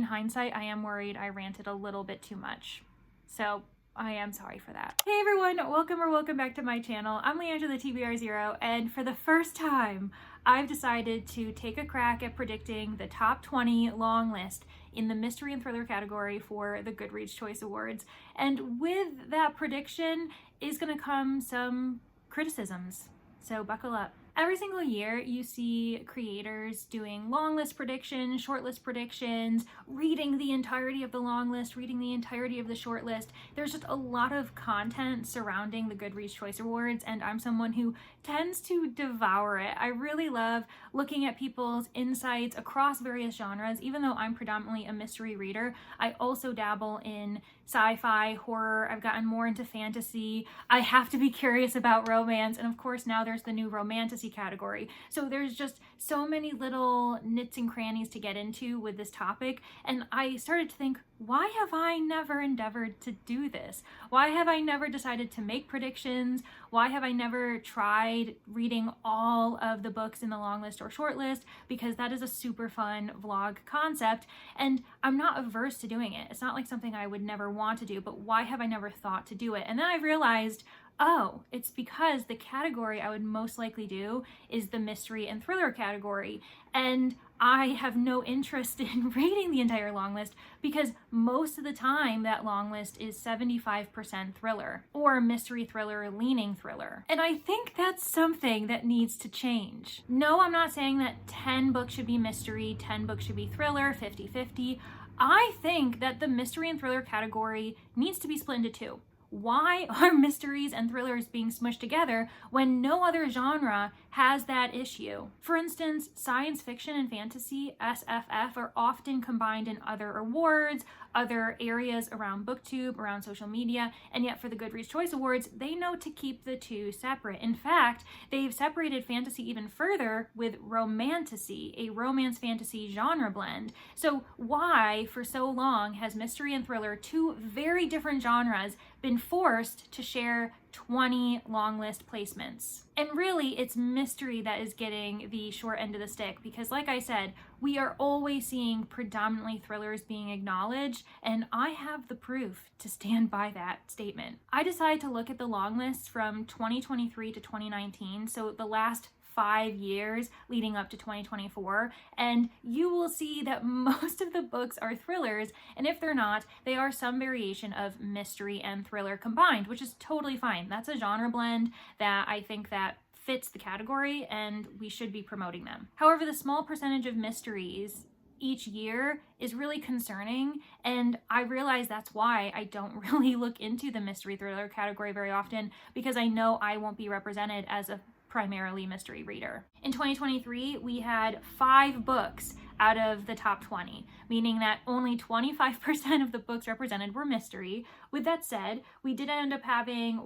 hindsight, I am worried I ranted a little bit too much. So I am sorry for that. Hey everyone, welcome back to my channel. I'm Leandra the TBR0, and for the first time, I've decided to take a crack at predicting the top 20 long list in the mystery and thriller category for the Goodreads Choice Awards. And with that prediction is gonna come some criticisms, so buckle up. Every single year, you see creators doing long list predictions, short list predictions, reading the entirety of the long list, reading the entirety of the short list. There's just a lot of content surrounding the Goodreads Choice Awards, and I'm someone who tends to devour it. I really love looking at people's insights across various genres. Even though I'm predominantly a mystery reader, I also dabble in sci-fi, horror. I've gotten more into fantasy. I have to be curious about romance, and of course now there's the new romantasy category. So there's just so many little nits and crannies to get into with this topic, and I started to think, why have I never endeavored to do this? Why have I never decided to make predictions? Why have I never tried reading all of the books in the long list or short list? Because that is a super fun vlog concept, and I'm not averse to doing it. It's not like something I would never want to do, but why have I never thought to do it? And then I realized, oh, it's because the category I would most likely do is the mystery and thriller category. And I have no interest in reading the entire long list because most of the time that long list is 75% thriller or mystery thriller leaning thriller. And I think that's something that needs to change. No, I'm not saying that 10 books should be mystery, 10 books should be thriller, 50-50. I think that the mystery and thriller category needs to be split into two. Why are mysteries and thrillers being smushed together when no other genre has that issue? For instance, science fiction and fantasy, SFF, are often combined in other awards, other areas around booktube, around social media, and yet for the Goodreads Choice Awards, they know to keep the two separate. In fact, they've separated fantasy even further with romantasy, a romance fantasy genre blend. So why, for so long, has mystery and thriller, two very different genres, been forced to share 20 long list placements? And really, it's mystery that is getting the short end of the stick because, like I said, we are always seeing predominantly thrillers being acknowledged, and I have the proof to stand by that statement. I decided to look at the long lists from 2023 to 2019, so the last 5 years leading up to 2024, and you will see that most of the books are thrillers, and if they're not, they are some variation of mystery and thriller combined, which is totally fine. That's a genre blend that I think that fits the category, and we should be promoting them. However, the small percentage of mysteries each year is really concerning, and I realize that's why I don't really look into the mystery thriller category very often, because I know I won't be represented as a primarily mystery reader. In 2023, we had 5 books out of the top 20, meaning that only 25% of the books represented were mystery. With that said, we did end up having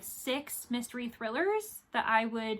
6 mystery thrillers that I would,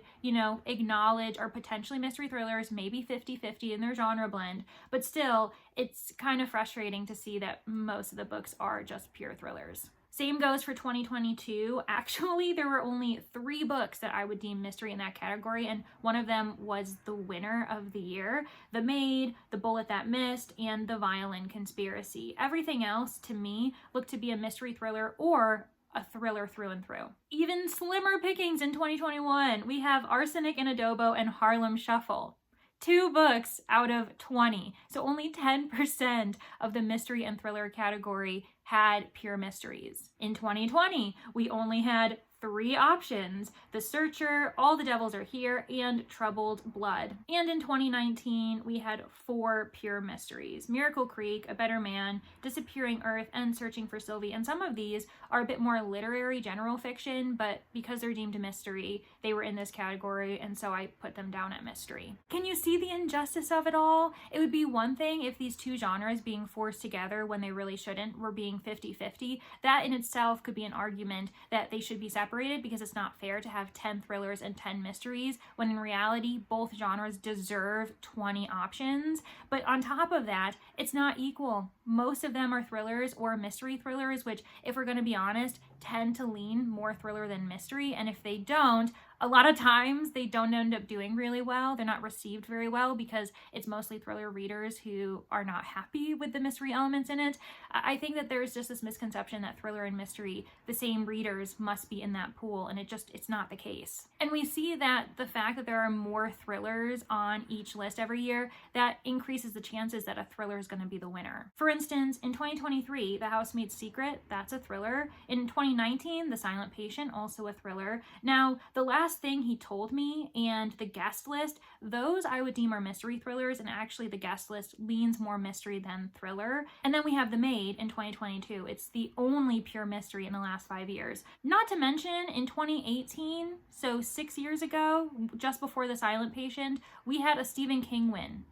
acknowledge are potentially mystery thrillers, maybe 50-50 in their genre blend, but still, it's kind of frustrating to see that most of the books are just pure thrillers. Same goes for 2022. Actually, there were only 3 books that I would deem mystery in that category, and one of them was the winner of the year: The Maid, The Bullet That Missed, and The Violin Conspiracy. Everything else, to me, looked to be a mystery thriller or a thriller through and through. Even slimmer pickings in 2021. We have Arsenic and Adobo and Harlem Shuffle. 2 books out of 20. So only 10% of the mystery and thriller category had pure mysteries. In 2020, we only had 3 options: The Searcher, All the Devils Are Here, and Troubled Blood. And in 2019, we had 4 pure mysteries: Miracle Creek, A Better Man, Disappearing Earth, and Searching for Sylvie. And some of these are a bit more literary general fiction, but because they're deemed a mystery, they were in this category, and so I put them down at mystery. Can you see the injustice of it all? It would be one thing if these two genres being forced together when they really shouldn't were being 50-50. That in itself could be an argument that they should be separated, because it's not fair to have 10 thrillers and 10 mysteries when in reality both genres deserve 20 options. But on top of that, it's not equal. Most of them are thrillers or mystery thrillers, which, if we're going to be honest, tend to lean more thriller than mystery, and if they don't, A lot of times they don't end up doing really well. They're not received very well because it's mostly thriller readers who are not happy with the mystery elements in it. I think that there's just this misconception that thriller and mystery, the same readers must be in that pool, and it's not the case. And we see that the fact that there are more thrillers on each list every year, that increases the chances that a thriller is going to be the winner. For instance, in 2023, The Housemaid's Secret, that's a thriller. In 2019, The Silent Patient, also a thriller. Now, The Last Thing He Told Me and The Guest List, those I would deem are mystery thrillers, and actually The Guest List leans more mystery than thriller. And then we have The Maid in 2022. It's the only pure mystery in the last 5 years. Not to mention, in 2018, so 6 years ago, just before The Silent Patient, we had a Stephen King win.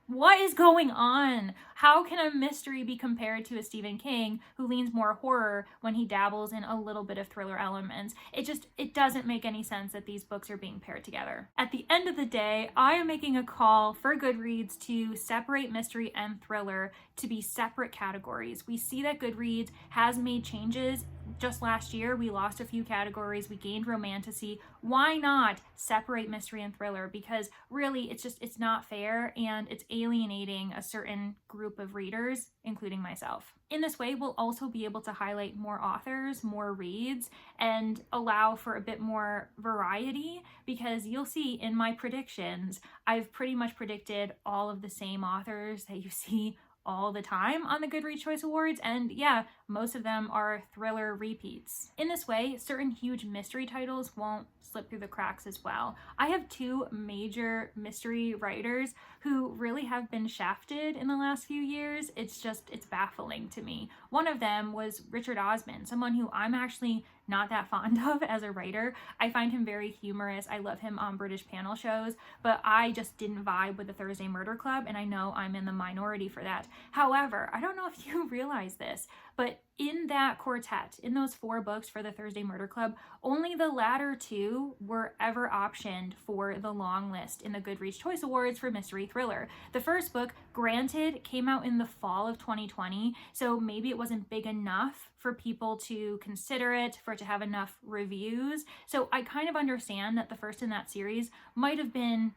What is going on? How can a mystery be compared to a Stephen King who leans more horror when he dabbles in a little bit of thriller elements? It doesn't make any sense that these books are being paired together. At the end of the day, I am making a call for Goodreads to separate mystery and thriller to be separate categories. We see that Goodreads has made changes. Just last year, we lost a few categories. We gained romantasy. Why not separate mystery and thriller? Because really, it's not fair, and it's alienating a certain group of readers, including myself. In this way, we'll also be able to highlight more authors, more reads, and allow for a bit more variety, because you'll see in my predictions, I've pretty much predicted all of the same authors that you see all the time on the Goodreads Choice Awards, and yeah, most of them are thriller repeats. In this way, certain huge mystery titles won't slip through the cracks as well. I have 2 major mystery writers who really have been shafted in the last few years. It's baffling to me. One of them was Richard Osman, someone who I'm actually not that fond of as a writer. I find him very humorous. I love him on British panel shows, but I just didn't vibe with the Thursday Murder Club, and I know I'm in the minority for that. However, I don't know if you realize this, but in that quartet, in those 4 books for the Thursday Murder Club, only the latter 2 were ever optioned for the long list in the Goodreads Choice Awards for mystery thriller. The first book, granted, came out in the fall of 2020, so maybe it wasn't big enough for people to consider it, for it to have enough reviews. So I kind of understand that the first in that series might have been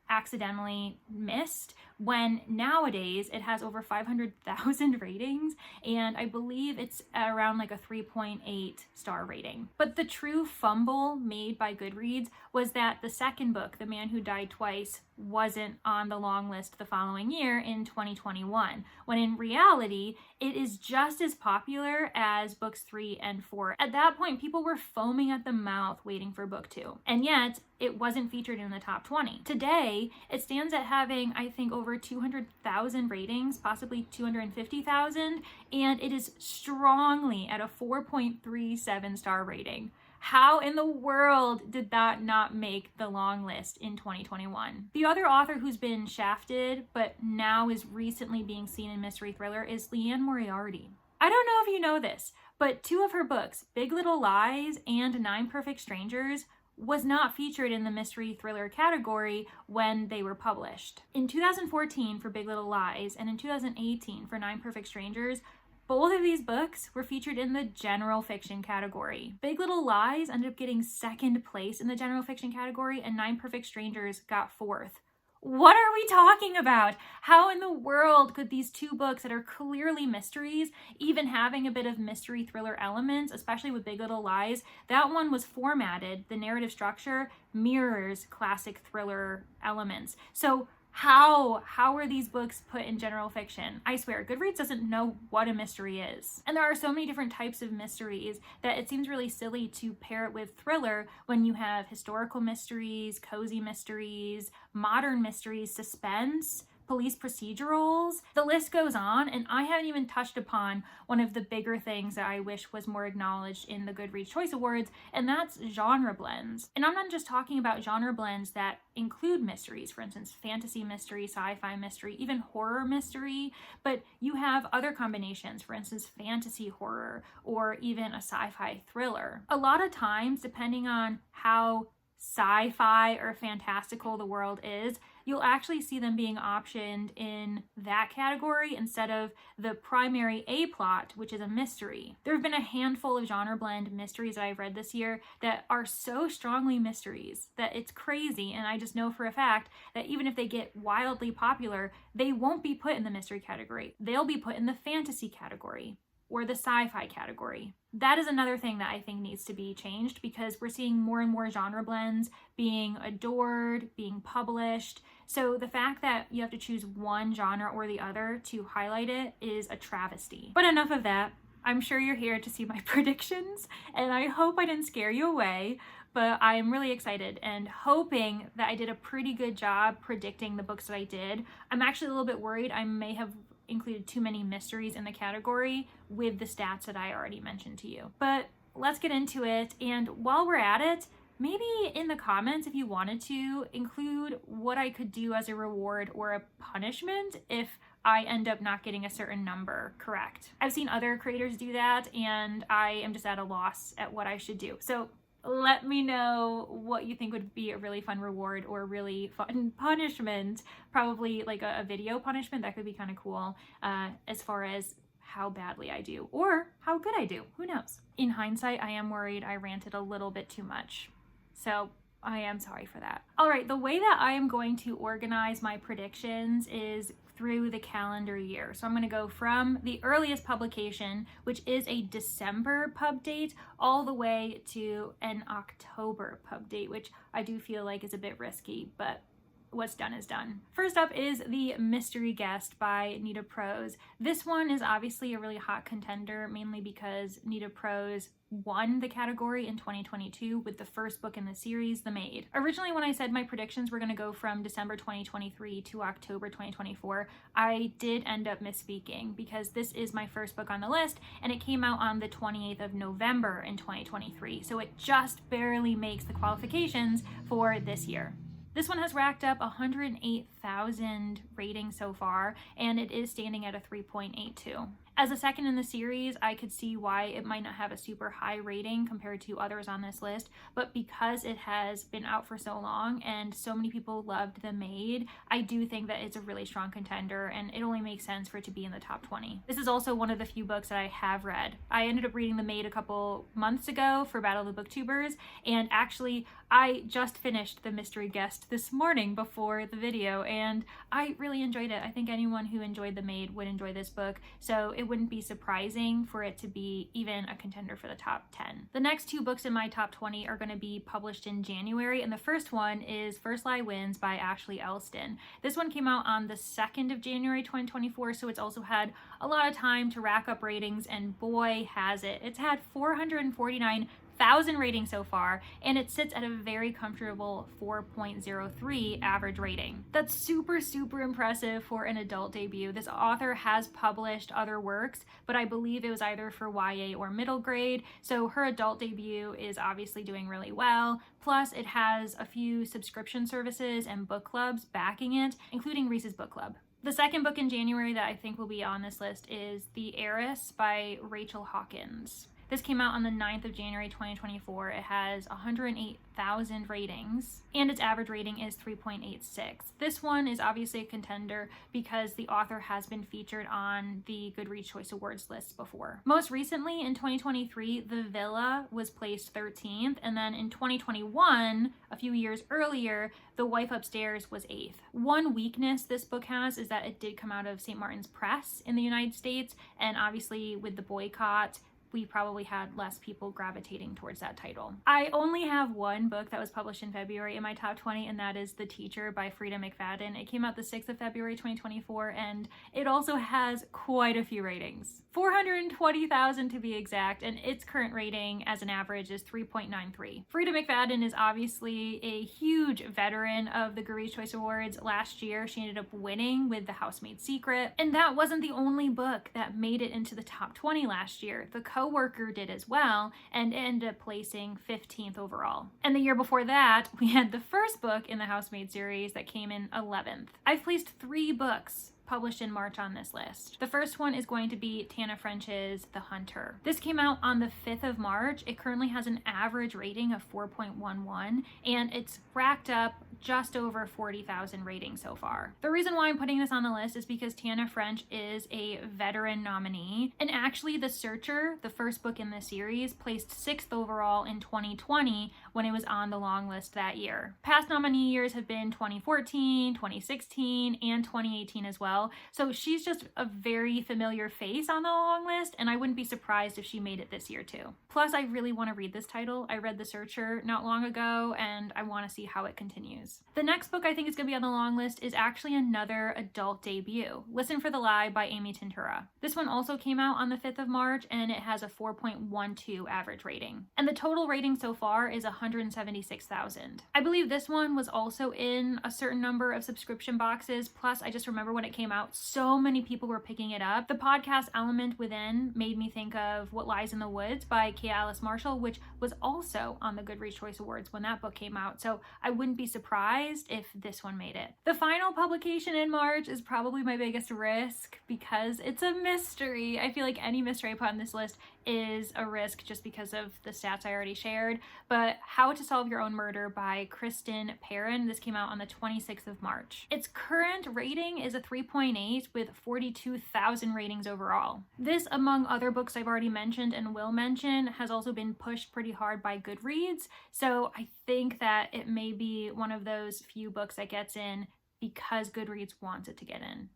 accidentally missed, when nowadays it has over 500,000 ratings, and I believe it's around like a 3.8 star rating. But the true fumble made by Goodreads was that the second book, The Man Who Died Twice, wasn't on the long list the following year in 2021, when in reality it is just as popular as books 3 and 4. At that point, people were foaming at the mouth waiting for book 2, and yet it wasn't featured in the top 20. Today, it stands at having, I think, over 200,000 ratings, possibly 250,000, and it is strongly at a 4.37 star rating. How in the world did that not make the long list in 2021? The other author who's been shafted, but now is recently being seen in mystery thriller, is Leanne Moriarty. I don't know if you know this, but 2 of her books, Big Little Lies and 9 Perfect Strangers, was not featured in the mystery thriller category when they were published. In 2014 for Big Little Lies and in 2018 for 9 Perfect Strangers, both of these books were featured in the general fiction category. Big Little Lies ended up getting 2nd place in the general fiction category, and 9 Perfect Strangers got 4th. What are we talking about? How in the world could these 2 books that are clearly mysteries, even having a bit of mystery thriller elements, especially with Big Little Lies, that one was formatted, the narrative structure mirrors classic thriller elements. So how are these books put in general fiction? I swear, Goodreads doesn't know what a mystery is. And there are so many different types of mysteries that it seems really silly to pair it with thriller when you have historical mysteries, cozy mysteries, modern mysteries, suspense, police procedurals. The list goes on, and I haven't even touched upon one of the bigger things that I wish was more acknowledged in the Goodreads Choice Awards, and that's genre blends. And I'm not just talking about genre blends that include mysteries, for instance, fantasy mystery, sci-fi mystery, even horror mystery, but you have other combinations, for instance, fantasy horror, or even a sci-fi thriller. A lot of times, depending on how sci-fi or fantastical the world is, you'll actually see them being optioned in that category instead of the primary A plot, which is a mystery. There have been a handful of genre blend mysteries that I've read this year that are so strongly mysteries that it's crazy, and I just know for a fact that even if they get wildly popular, they won't be put in the mystery category. They'll be put in the fantasy category or the sci-fi category. That is another thing that I think needs to be changed, because we're seeing more and more genre blends being adored, being published. So the fact that you have to choose one genre or the other to highlight it is a travesty. But enough of that. I'm sure you're here to see my predictions, and I hope I didn't scare you away, but I'm really excited and hoping that I did a pretty good job predicting the books that I did. I'm actually a little bit worried I may have included too many mysteries in the category with the stats that I already mentioned to you. But let's get into it, and while we're at it, maybe in the comments, if you wanted to, include what I could do as a reward or a punishment if I end up not getting a certain number correct. I've seen other creators do that, and I am just at a loss at what I should do. So let me know what you think would be a really fun reward or a really fun punishment. Probably like a video punishment. That could be kind of cool as far as how badly I do or how good I do. Who knows? In hindsight, I am worried I ranted a little bit too much. So I am sorry for that. All right, the way that I am going to organize my predictions is through the calendar year. So I'm going to go from the earliest publication, which is a December pub date, all the way to an October pub date, which I do feel like is a bit risky, but what's done is done. First up is The Mystery Guest by Nita Prose. This one is obviously a really hot contender, mainly because Nita Prose won the category in 2022 with the first book in the series, The Maid. Originally, when I said my predictions were going to go from December 2023 to October 2024, I did end up misspeaking because this is my first book on the list, and it came out on the 28th of November in 2023, so it just barely makes the qualifications for this year. This one has racked up 108,000 ratings so far, and it is standing at a 3.82. As a second in the series, I could see why it might not have a super high rating compared to others on this list, but because it has been out for so long and so many people loved The Maid, I do think that it's a really strong contender, and it only makes sense for it to be in the top 20. This is also one of the few books that I have read. I ended up reading The Maid a couple months ago for Battle of the Booktubers, and actually I just finished The Mystery Guest this morning before the video, and I really enjoyed it. I think anyone who enjoyed The Maid would enjoy this book, so it wouldn't be surprising for it to be even a contender for the top 10. The next two books in my top 20 are going to be published in January, and the first one is First Lie Wins by Ashley Elston. This one came out on the 2nd of January 2024, so it's also had a lot of time to rack up ratings, and boy has it. It's had 449,000 ratings so far, and it sits at a very comfortable 4.03 average rating. That's super impressive for an adult debut. This author has published other works, but I believe it was either for YA or middle grade, so her adult debut is obviously doing really well. Plus, it has a few subscription services and book clubs backing it, including Reese's Book Club. The second book in January that I think will be on this list is The Heiress by Rachel Hawkins. This came out on the 9th of January 2024. It has 108,000 ratings, and its average rating is 3.86. This one is obviously a contender because the author has been featured on the Goodreads Choice Awards list before. Most recently, in 2023, The Villa was placed 13th, and then in 2021, a few years earlier, The Wife Upstairs was 8th. One weakness this book has is that it did come out of St. Martin's Press in the United States, and obviously with the boycott, we probably had less people gravitating towards that title. I only have one book that was published in February in my top 20, and that is The Teacher by Frida McFadden. It came out the 6th of February 2024, and it also has quite a few ratings. 420,000 to be exact, and its current rating as an average is 3.93. Frida McFadden is obviously a huge veteran of the Goodreads Choice Awards. Last year, she ended up winning with The Housemaid's Secret, and that wasn't the only book that made it into the top 20 last year. The Coworker did as well, and ended up placing 15th overall. And the year before that, we had the first book in the Housemaid series that came in 11th. I've placed 3 books published in March on this list. The first one is going to be Tana French's The Hunter. This came out on the 5th of March. It currently has an average rating of 4.11, and it's racked up just over 40,000 ratings so far. The reason why I'm putting this on the list is because Tana French is a veteran nominee, and actually The Searcher, the first book in the series, placed 6th overall in 2020 when it was on the long list that year. Past nominee years have been 2014, 2016, and 2018 as well, so she's just a very familiar face on the long list, and I wouldn't be surprised if she made it this year too. Plus, I really want to read this title. I read The Searcher not long ago, and I want to see how it continues. The next book I think is going to be on the long list is actually another adult debut, Listen for the Lie by Amy Tintura. This one also came out on the 5th of March, and it has a 4.12 average rating. And the total rating so far is 176,000. I believe this one was also in a certain number of subscription boxes, plus I just remember when it came out, so many people were picking it up. The podcast element within made me think of What Lies in the Woods by K. Alice Marshall, which was also on the Goodreads Choice Awards when that book came out, so I wouldn't be surprised if this one made it. The final publication in March is probably my biggest risk because it's a mystery. I feel like any mystery I put on this list is a risk just because of the stats I already shared, but How to Solve Your Own Murder by Kristen Perrin. This came out on the 26th of March. Its current rating is a 3.8 with 42,000 ratings overall. This, among other books I've already mentioned and will mention, has also been pushed pretty hard by Goodreads, so I think that it may be one of those few books that gets in because Goodreads wants it to get in.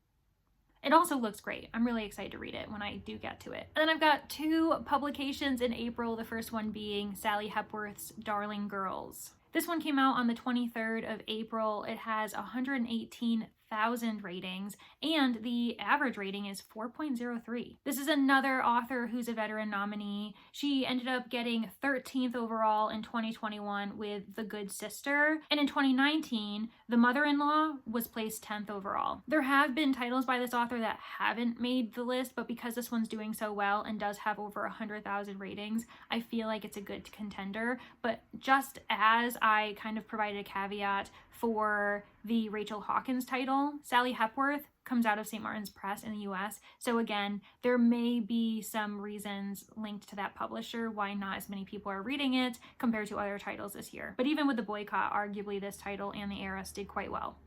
It also looks great. I'm really excited to read it when I do get to it. And then I've got 2 publications in April, the first one being Sally Hepworth's Darling Girls. This one came out on the 23rd of April. It has 118,000 ratings, and the average rating is 4.03. This is another author who's a veteran nominee. She ended up getting 13th overall in 2021 with The Good Sister, and in 2019, The Mother-in-Law was placed 10th overall. There have been titles by this author that haven't made the list, but because this one's doing so well and does have over 100,000 ratings, I feel like it's a good contender. But just as I kind of provided a caveat for the Rachel Hawkins title, Sally Hepworth comes out of St. Martin's Press in the US. So again, there may be some reasons linked to that publisher why not as many people are reading it compared to other titles this year. But even with the boycott, arguably this title and The Heiress did quite well.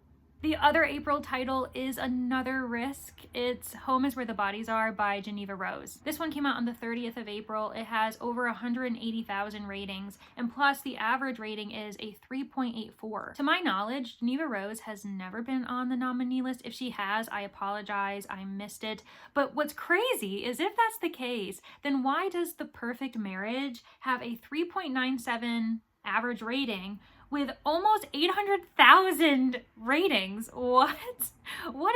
The other April title is another risk. It's Home is Where the Bodies Are by Geneva Rose. This one came out on the 30th of April. It has over 180,000 ratings, and plus the average rating is a 3.84. To my knowledge, Geneva Rose has never been on the nominee list. If she has, I apologize, I missed it. But what's crazy is if that's the case, then why does The Perfect Marriage have a 3.97 average rating with almost 800,000 ratings? What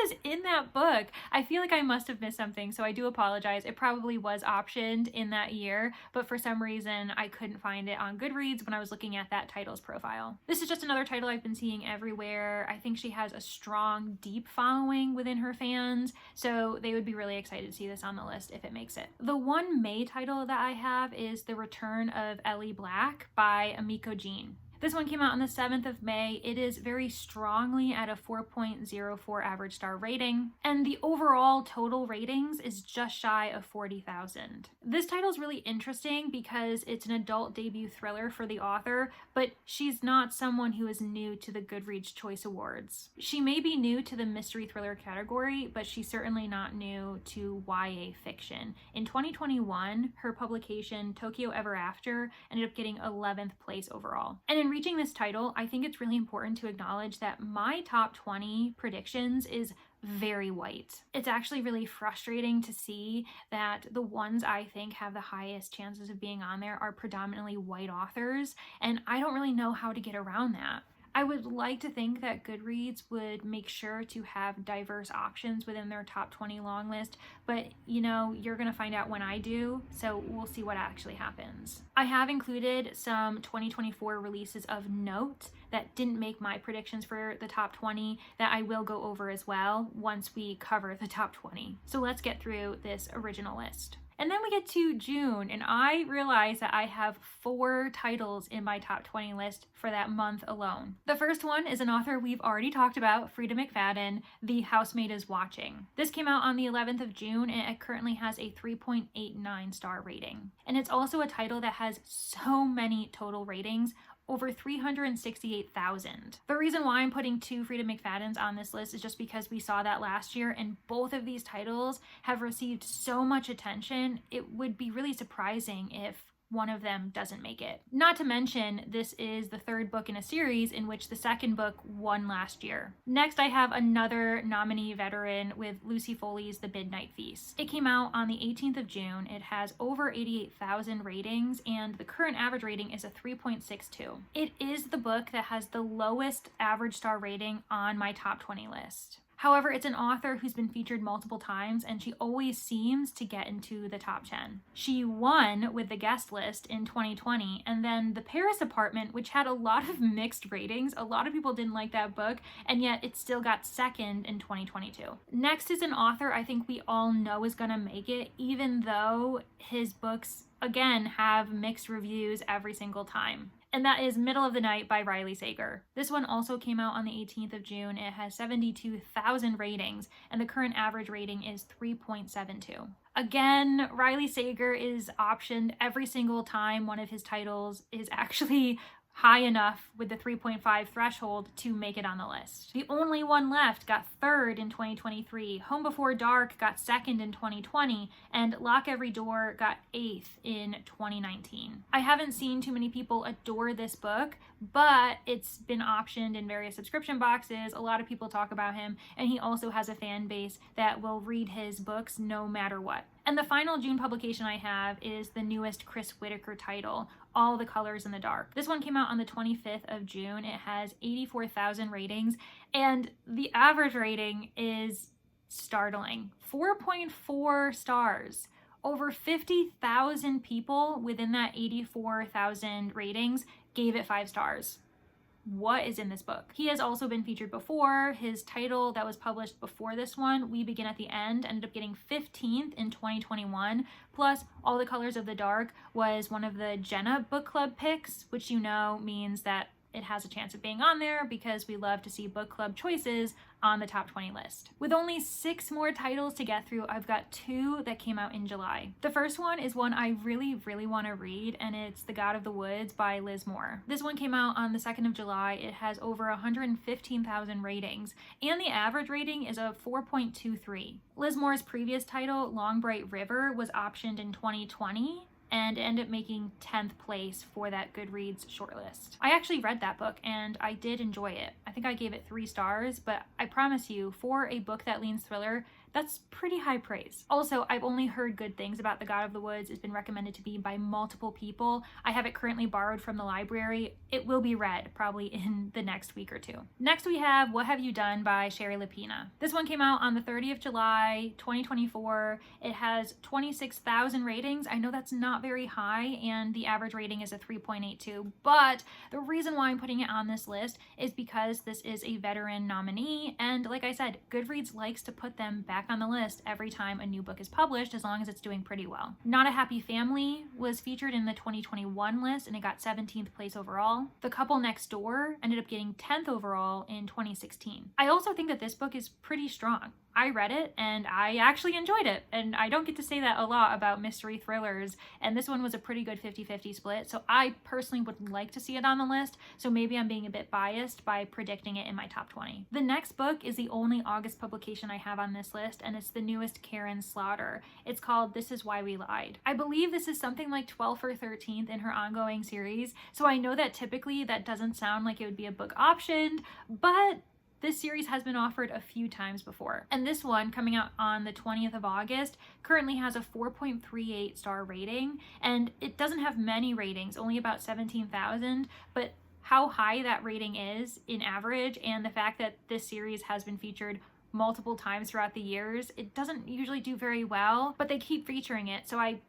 is in that book? I feel like I must have missed something, so I do apologize. It probably was optioned in that year, but for some reason I couldn't find it on Goodreads when I was looking at that title's profile. This is just another title I've been seeing everywhere. I think she has a strong, deep following within her fans, so they would be really excited to see this on the list if it makes it. The one May title that I have is The Return of Ellie Black by Amiko Jean. This one came out on the 7th of May. It is very strongly at a 4.04 average star rating, and the overall total ratings is just shy of 40,000. This title is really interesting because it's an adult debut thriller for the author, but she's not someone who is new to the Goodreads Choice Awards. She may be new to the mystery thriller category, but she's certainly not new to YA fiction. In 2021, her publication Tokyo Ever After ended up getting 11th place overall. And in reaching this title, I think it's really important to acknowledge that my top 20 predictions is very white. It's actually really frustrating to see that the ones I think have the highest chances of being on there are predominantly white authors, and I don't really know how to get around that. I would like to think that Goodreads would make sure to have diverse options within their top 20 long list, but you know, you're gonna find out when I do, so we'll see what actually happens. I have included some 2024 releases of note that didn't make my predictions for the top 20 that I will go over as well once we cover the top 20. So let's get through this original list. And then we get to June, and I realize that I have 4 titles in my top 20 list for that month alone. The first one is an author we've already talked about, Frida McFadden, The Housemaid is Watching. This came out on the 11th of June, and it currently has a 3.89 star rating. And it's also a title that has so many total ratings, over 368,000. The reason why I'm putting 2 Freida McFadden's on this list is just because we saw that last year, and both of these titles have received so much attention. It would be really surprising if one of them doesn't make it. Not to mention, this is the 3rd book in a series in which the 2nd book won last year. Next, I have another nominee veteran with Lucy Foley's The Midnight Feast. It came out on the 18th of June. It has over 88,000 ratings, and the current average rating is a 3.62. It is the book that has the lowest average star rating on my top 20 list. However, it's an author who's been featured multiple times, and she always seems to get into the top 10. She won with the guest list in 2020, and then The Paris Apartment, which had a lot of mixed ratings. A lot of people didn't like that book, and yet it still got 2nd in 2022. Next is an author I think we all know is gonna make it, even though his books, again, have mixed reviews every single time. And that is Middle of the Night by Riley Sager. This one also came out on the 18th of June. It has 72,000 ratings, and the current average rating is 3.72. Again, Riley Sager is optioned every single time one of his titles is actually high enough with the 3.5 threshold to make it on the list. The Only One Left got 3rd in 2023, Home Before Dark got 2nd in 2020, and Lock Every Door got 8th in 2019. I haven't seen too many people adore this book, but it's been optioned in various subscription boxes. A lot of people talk about him, and he also has a fan base that will read his books no matter what. And the final June publication I have is the newest Chris Whitaker title, All the Colors in the Dark. This one came out on the 25th of June. It has 84,000 ratings, and the average rating is startling. 4.4 stars. Over 50,000 people within that 84,000 ratings gave it 5 stars. What is in this book? He has also been featured before. His title that was published before this one, We Begin at the End, ended up getting 15th in 2021. Plus, All the Colors of the Dark was one of the Jenna book club picks, which you know means that it has a chance of being on there because we love to see book club choices on the top 20 list. With only 6 more titles to get through, I've got 2 that came out in July. The first one is one I really want to read, and it's The God of the Woods by Liz Moore. This one came out on the 2nd of July. It has over 115,000 ratings, and the average rating is a 4.23. Liz Moore's previous title, Long Bright River, was optioned in 2020, and ended up making 10th place for that Goodreads shortlist. I actually read that book and I did enjoy it. I think I gave it 3 stars, but I promise you, for a book that leans thriller, that's pretty high praise. Also, I've only heard good things about The God of the Woods. It's been recommended to me by multiple people. I have it currently borrowed from the library. It will be read probably in the next week or 2. Next we have What Have You Done by Sherry Lapina. This one came out on the 30th of July, 2024. It has 26,000 ratings. I know that's not very high, and the average rating is a 3.82, but the reason why I'm putting it on this list is because this is a veteran nominee, and like I said, Goodreads likes to put them back on the list every time a new book is published, as long as it's doing pretty well. Not a Happy Family was featured in the 2021 list, and it got 17th place overall. The Couple Next Door ended up getting 10th overall in 2016. I also think that this book is pretty strong. I read it and I actually enjoyed it, and I don't get to say that a lot about mystery thrillers, and this one was a pretty good 50-50 split, so I personally would like to see it on the list, so maybe I'm being a bit biased by predicting it in my top 20. The next book is the only August publication I have on this list, and it's the newest Karen Slaughter. It's called This Is Why We Lied. I believe this is something like 12th or 13th in her ongoing series, so I know that typically that doesn't sound like it would be a book optioned, but this series has been offered a few times before. And this one, coming out on the 20th of August, currently has a 4.38 star rating, and it doesn't have many ratings, only about 17,000, but how high that rating is in average, and the fact that this series has been featured multiple times throughout the years, it doesn't usually do very well, but they keep featuring it, so I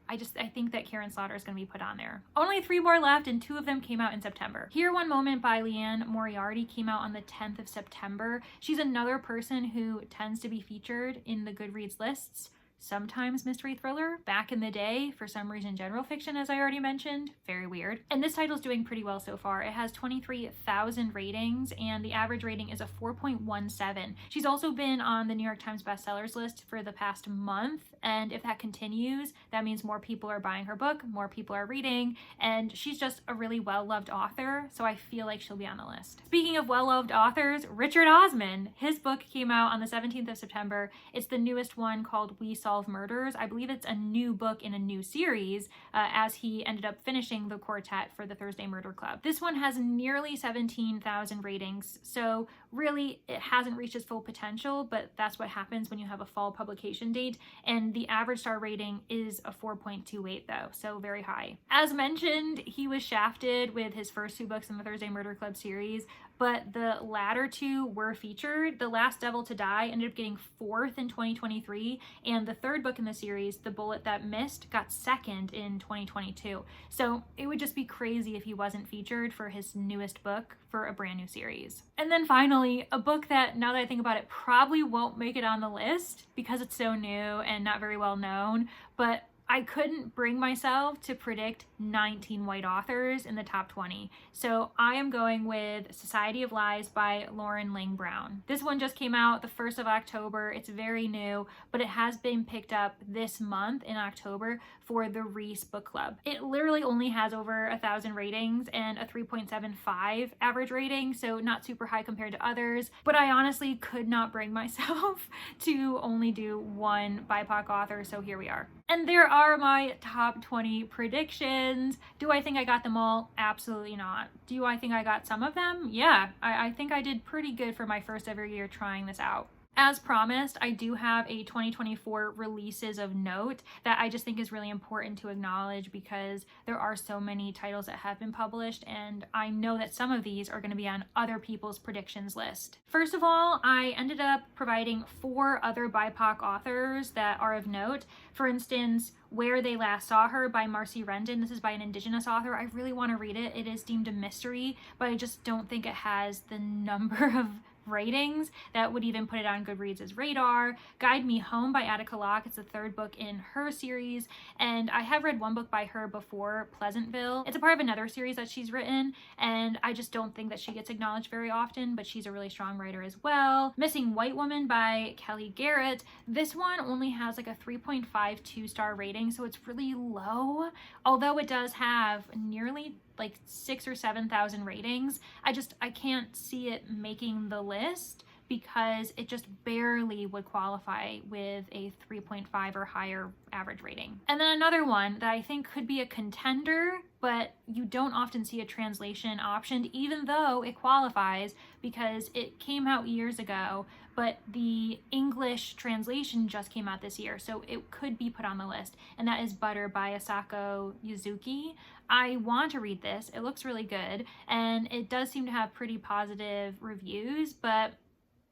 think that Karen Slaughter is going to be put on there. Only 3 more left, and 2 of them came out in September. Here One Moment by Leanne Moriarty came out on the 10th of September. She's another person who tends to be featured in the Goodreads lists, sometimes mystery thriller. Back in the day, for some reason, general fiction, as I already mentioned. Very weird. And this title's doing pretty well so far. It has 23,000 ratings and the average rating is a 4.17. She's also been on the New York Times bestsellers list for the past month, and if that continues, that means more people are buying her book, more people are reading, and she's just a really well-loved author, so I feel like she'll be on the list. Speaking of well-loved authors, Richard Osman. His book came out on the 17th of September. It's the newest one called We Solve Murders. I believe it's a new book in a new series, as he ended up finishing the quartet for the Thursday Murder Club. This one has nearly 17,000 ratings, so really it hasn't reached its full potential, but that's what happens when you have a fall publication date, and the average star rating is a 4.28 though, so very high. As mentioned, he was shafted with his first two books in the Thursday Murder Club series, but the latter two were featured. The Last Devil to Die ended up getting 4th in 2023, and the third book in the series, The Bullet That Missed, got 2nd in 2022. So it would just be crazy if he wasn't featured for his newest book for a brand new series. And then finally, a book that, now that I think about it, probably won't make it on the list because it's so new and not very well known, but I couldn't bring myself to predict 19 white authors in the top 20. So I am going with Society of Lies by Lauren Ling Brown. This one just came out the 1st of October. It's very new, but it has been picked up this month in October for the Reese Book Club. It literally only has over 1,000 ratings and a 3.75 average rating, so not super high compared to others, but I honestly could not bring myself to only do one BIPOC author, so here we are. And there are my top 20 predictions. Do I think I got them all? Absolutely not. Do I think I got some of them? Yeah, I think I did pretty good for my first ever year trying this out. As promised, I do have a 2024 releases of note that I just think is really important to acknowledge because there are so many titles that have been published, and I know that some of these are going to be on other people's predictions list. First of all, I ended up providing 4 other BIPOC authors that are of note. For instance, Where They Last Saw Her by Marcy Rendon. This is by an Indigenous author. I really want to read it. It is deemed a mystery, but I just don't think it has the number of ratings that would even put it on Goodreads' radar. Guide Me Home by Attica Locke. It's the 3rd book in her series, and I have read one book by her before, Pleasantville. It's a part of another series that she's written, and I just don't think that she gets acknowledged very often, but she's a really strong writer as well. Missing White Woman by Kelly Garrett. This one only has like a 3.52 star rating, so it's really low, although it does have nearly like 6,000 or 7,000 ratings. I can't see it making the list because it just barely would qualify with a 3.5 or higher average rating. And then another one that I think could be a contender, but you don't often see a translation optioned, even though it qualifies because it came out years ago, but the English translation just came out this year, so it could be put on the list, and that is Butter by Asako Yuzuki. I want to read this. It looks really good, and it does seem to have pretty positive reviews, but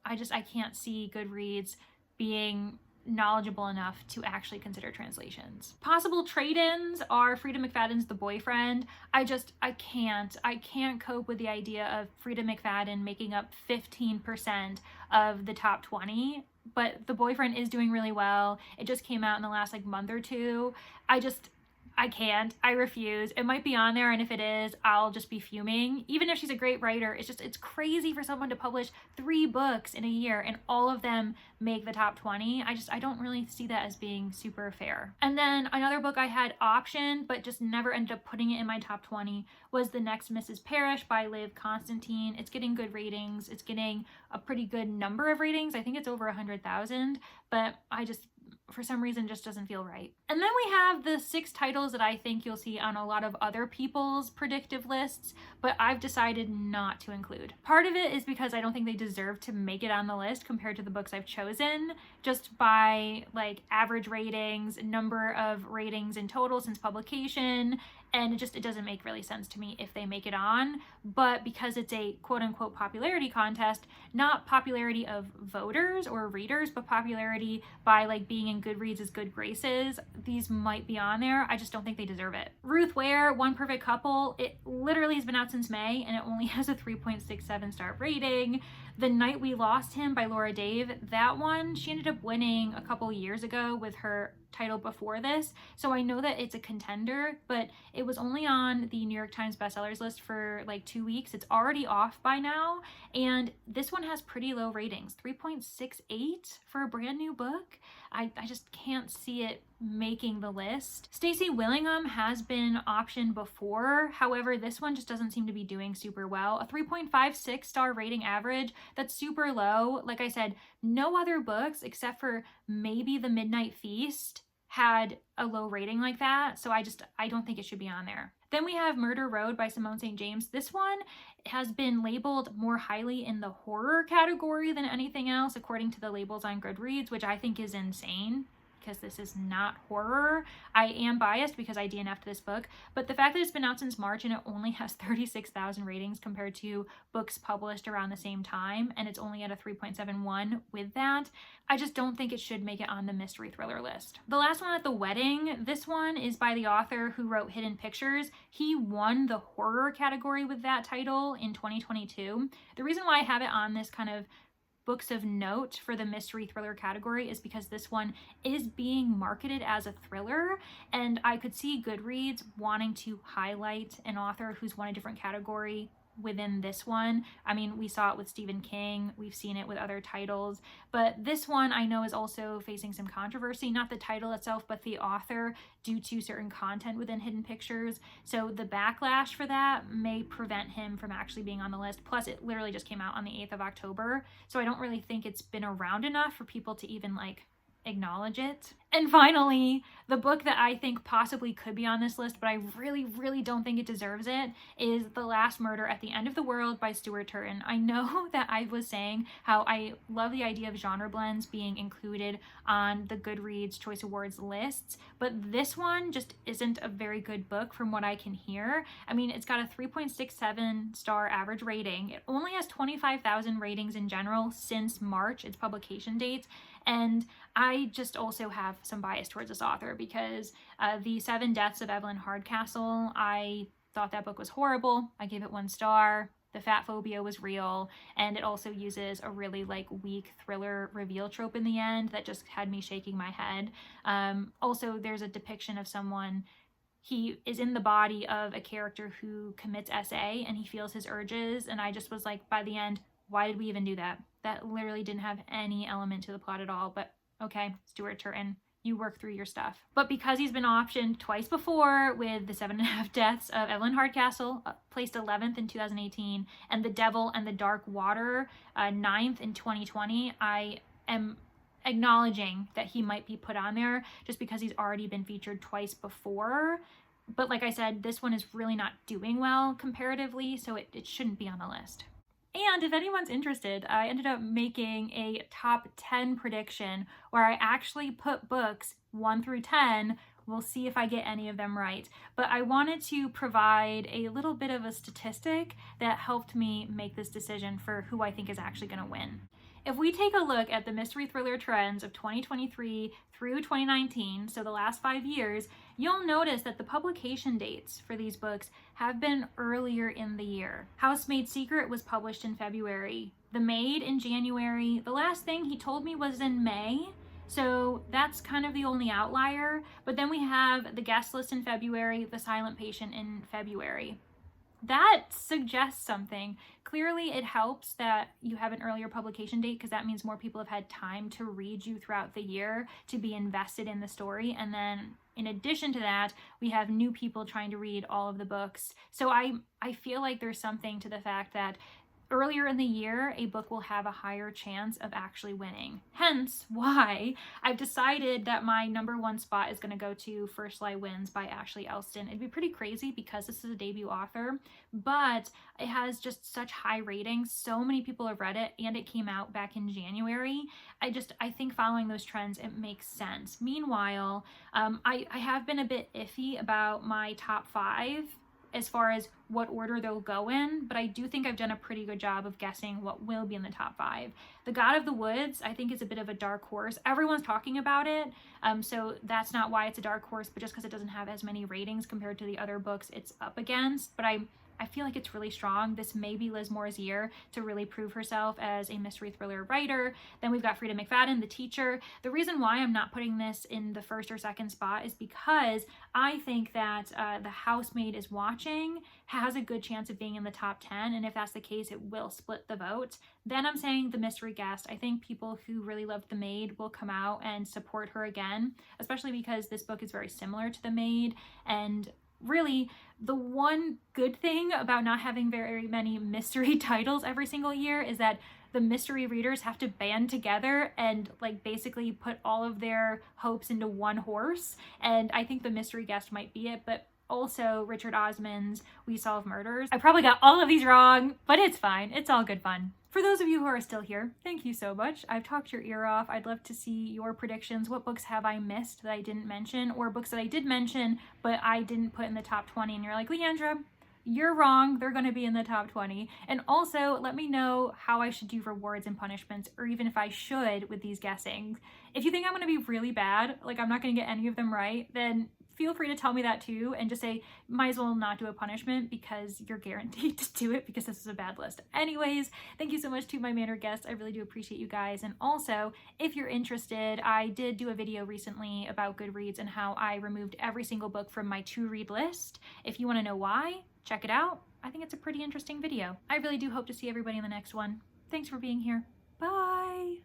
I can't see Goodreads being knowledgeable enough to actually consider translations. Possible trade-ins are Frida McFadden's The Boyfriend. I can't cope with the idea of Frida McFadden making up 15% of the top 20, but The Boyfriend is doing really well. It just came out in the last month or two. I can't. I refuse. It might be on there, and if it is, I'll just be fuming. Even if she's a great writer, it's crazy for someone to publish 3 books in a year and all of them make the top 20. I don't really see that as being super fair. And then another book I had optioned but just never ended up putting it in my top 20 was The Next Mrs. Parrish by Liv Constantine. It's getting good ratings. It's getting a pretty good number of ratings. I think it's over 100,000, but for some reason just doesn't feel right. And then we have the 6 titles that I think you'll see on a lot of other people's predictive lists, but I've decided not to include. Part of it is because I don't think they deserve to make it on the list compared to the books I've chosen, just by average ratings, number of ratings in total since publication, and it doesn't make really sense to me if they make it on. But because it's a quote-unquote popularity contest, not popularity of voters or readers, but popularity by being in Goodreads' good graces, these might be on there. I just don't think they deserve it. Ruth Ware, One Perfect Couple, it literally has been out since May and it only has a 3.67 star rating. The Night We Lost Him by Laura Dave, that one, she ended up winning a couple years ago with her title before this, so I know that it's a contender, but it was only on the New York Times bestsellers list for like 2 weeks. It's already off by now, and this one has pretty low ratings, 3.68 for a brand new book. I just can't see it making the list. Stacey Willingham has been optioned before, however this one just doesn't seem to be doing super well. A 3.56 star rating average, that's super low. Like I said, no other books except for maybe The Midnight Feast had a low rating like that, so I don't think it should be on there. Then we have Murder Road by Simone St. James. This one has been labeled more highly in the horror category than anything else, according to the labels on Goodreads, which I think is insane, because this is not horror. I am biased because I DNF'd this book, but the fact that it's been out since March and it only has 36,000 ratings compared to books published around the same time, and it's only at a 3.71 with that, I just don't think it should make it on the mystery thriller list. The last one, At the Wedding, this one is by the author who wrote Hidden Pictures. He won the horror category with that title in 2022. The reason why I have it on this kind of books of note for the mystery thriller category is because this one is being marketed as a thriller, and I could see Goodreads wanting to highlight an author who's won a different category within this one. I mean, we saw it with Stephen King, we've seen it with other titles, but this one I know is also facing some controversy, not the title itself, but the author, due to certain content within Hidden Pictures. So the backlash for that may prevent him from actually being on the list. Plus, it literally just came out on the 8th of October, so I don't really think it's been around enough for people to even like acknowledge it. And finally, the book that I think possibly could be on this list, but I really don't think it deserves it, is The Last Murder at the End of the World by Stuart Turton. I know that I was saying how I love the idea of genre blends being included on the Goodreads Choice Awards lists, but this one just isn't a very good book from what I can hear. I mean, it's got a 3.67 star average rating. It only has 25,000 ratings in general since March, its publication dates, and I just also have some bias towards this author because The Seven Deaths of Evelyn Hardcastle, I thought that book was horrible. I gave it 1 star. The fat phobia was real, and it also uses a really like weak thriller reveal trope in the end that just had me shaking my head. Also, there's a depiction of someone, he is in the body of a character who commits SA and he feels his urges, and I just was like, by the end, why did we even do that? That literally didn't have any element to the plot at all, but okay, Stuart Turton, you work through your stuff. But because he's been optioned twice before with The 7.5 Deaths of Evelyn Hardcastle, placed 11th in 2018, and The Devil and the Dark Water, 9th in 2020, I am acknowledging that he might be put on there just because he's already been featured twice before. But like I said, this one is really not doing well comparatively, so it shouldn't be on the list. And if anyone's interested, I ended up making a top 10 prediction where I actually put books 1 through 10. We'll see if I get any of them right. But I wanted to provide a little bit of a statistic that helped me make this decision for who I think is actually going to win. If we take a look at the mystery thriller trends of 2023 through 2019, so the last 5 years, you'll notice that the publication dates for these books have been earlier in the year. Housemaid's Secret was published in February. The Maid in January. The Last Thing He Told Me was in May. So that's kind of the only outlier. But then we have The Guest List in February, The Silent Patient in February. That suggests something. Clearly, it helps that you have an earlier publication date because that means more people have had time to read you throughout the year, to be invested in the story. And then in addition to that, we have new people trying to read all of the books. So I feel like there's something to the fact that earlier in the year, a book will have a higher chance of actually winning. Hence why I've decided that my #1 spot is going to go to First Lie Wins by Ashley Elston. It'd be pretty crazy because this is a debut author, but it has just such high ratings. So many people have read it, and it came out back in January. I think following those trends, it makes sense. Meanwhile, I have been a bit iffy about my top 5 as far as what order they'll go in, but I do think I've done a pretty good job of guessing what will be in the top 5. The God of the Woods, I think, is a bit of a dark horse. Everyone's talking about it, so that's not why it's a dark horse, but just because it doesn't have as many ratings compared to the other books it's up against. But I I feel like it's really strong. This may be Liz Moore's year to really prove herself as a mystery thriller writer. Then we've got Frida McFadden, The Teacher. The reason why I'm not putting this in the first or second spot is because I think that The Housemaid is Watching has a good chance of being in the top 10, and if that's the case, it will split the vote. Then I'm saying The Mystery Guest. I think people who really loved The Maid will come out and support her again, especially because this book is very similar to The Maid. And really, the one good thing about not having very many mystery titles every single year is that the mystery readers have to band together and like basically put all of their hopes into one horse. And I think The Mystery Guest might be it, but also Richard Osman's We Solve Murders. I probably got all of these wrong, but it's fine. It's all good fun. For those of you who are still here, thank you so much. I've talked your ear off. I'd love to see your predictions. What books have I missed that I didn't mention, or books that I did mention but I didn't put in the top 20 and you're like, Leandra, you're wrong, they're going to be in the top 20. And also let me know how I should do rewards and punishments, or even if I should with these guessings. If you think I'm going to be really bad, like I'm not going to get any of them right, then feel free to tell me that too, and just say, might as well not do a punishment because you're guaranteed to do it because this is a bad list. Anyways, thank you so much to my Manor guests. I really do appreciate you guys. And also, if you're interested, I did do a video recently about Goodreads and how I removed every single book from my to-read list. If you want to know why, check it out. I think it's a pretty interesting video. I really do hope to see everybody in the next one. Thanks for being here. Bye!